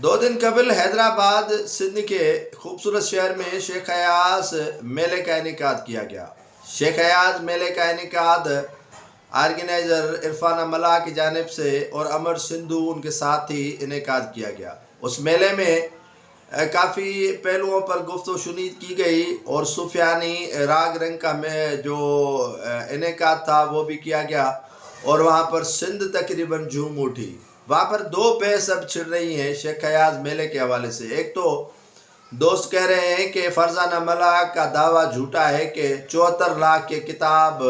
دو دن قبل حیدرآباد سندھ کے خوبصورت شہر میں شیخ ایاز میلے کا انعقاد کیا گیا۔ شیخ ایاز میلے کا انعقاد آرگنائزر عرفان ملا کی جانب سے اور امر سندھو ان کے ساتھ ہی انعقاد کیا گیا۔ اس میلے میں کافی پہلوؤں پر گفت و شنید کی گئی اور صوفیانی راگ رنگ کا جو انعقاد تھا وہ بھی کیا گیا اور وہاں پر سندھ تقریباً جھوم اٹھی۔ وہاں پر دو بحث اب چھڑ رہی ہیں شیخ ایاز میلے کے حوالے سے۔ ایک تو دوست کہہ رہے ہیں کہ فرزانہ ملا کا دعویٰ جھوٹا ہے کہ 74 لاکھ کے کتاب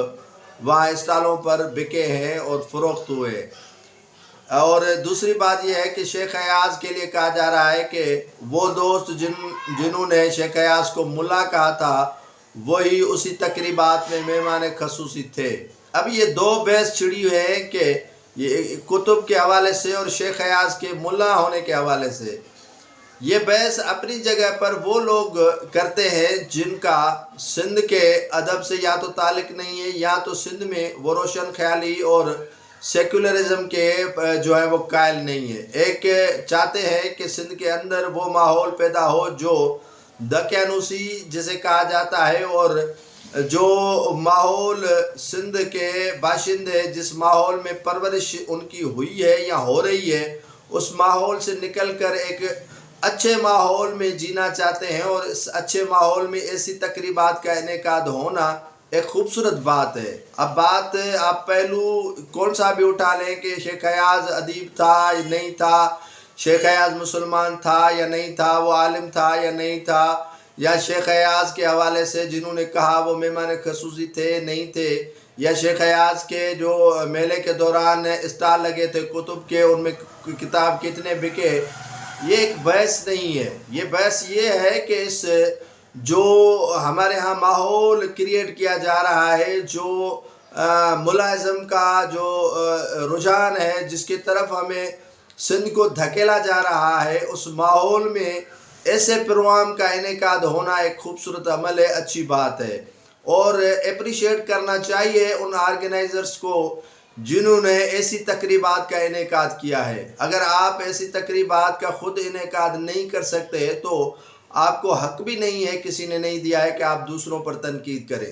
وہاں اسٹالوں پر بکے ہیں اور فروخت ہوئے، اور دوسری بات یہ ہے کہ شیخ ایاز کے لیے کہا جا رہا ہے کہ وہ دوست جنہوں نے شیخ ایاز کو ملا کہا تھا وہی اسی تقریبات میں مہمان خصوصی تھے۔ اب یہ دو بحث چھڑی ہوئے ہیں کہ یہ کتب کے حوالے سے اور شیخ ایاز کے ملا ہونے کے حوالے سے۔ یہ بحث اپنی جگہ پر وہ لوگ کرتے ہیں جن کا سندھ کے ادب سے یا تو تعلق نہیں ہے یا تو سندھ میں وہ روشن خیالی اور سیکولرزم کے جو ہے وہ قائل نہیں ہے۔ ایک چاہتے ہیں کہ سندھ کے اندر وہ ماحول پیدا ہو جو دقیانوسی جسے کہا جاتا ہے، اور جو ماحول سندھ کے باشندے جس ماحول میں پرورش ان کی ہوئی ہے یا ہو رہی ہے اس ماحول سے نکل کر ایک اچھے ماحول میں جینا چاہتے ہیں، اور اس اچھے ماحول میں ایسی تقریبات کا انعقاد ہونا ایک خوبصورت بات ہے۔ اب بات آپ پہلو کون سا بھی اٹھا لیں کہ شیخ ایاز ادیب تھا یا نہیں تھا، شیخ ایاز مسلمان تھا یا نہیں تھا، وہ عالم تھا یا نہیں تھا، یا شیخ ایاز کے حوالے سے جنہوں نے کہا وہ مہمان خصوصی تھے نہیں تھے، یا شیخ ایاز کے جو میلے کے دوران اسٹال لگے تھے کتب کے ان میں کتاب کتنے بکے، یہ ایک بحث نہیں ہے۔ یہ بحث یہ ہے کہ اس جو ہمارے ہاں ماحول کریٹ کیا جا رہا ہے، جو ملازم کا جو رجحان ہے جس کی طرف ہمیں سندھ کو دھکیلا جا رہا ہے، اس ماحول میں ایسے پروگرام کا انعقاد ہونا ایک خوبصورت عمل ہے، اچھی بات ہے، اور اپریشیٹ کرنا چاہیے ان آرگنائزرز کو جنہوں نے ایسی تقریبات کا انعقاد کیا ہے۔ اگر آپ ایسی تقریبات کا خود انعقاد نہیں کر سکتے تو آپ کو حق بھی نہیں ہے، کسی نے نہیں دیا ہے کہ آپ دوسروں پر تنقید کریں۔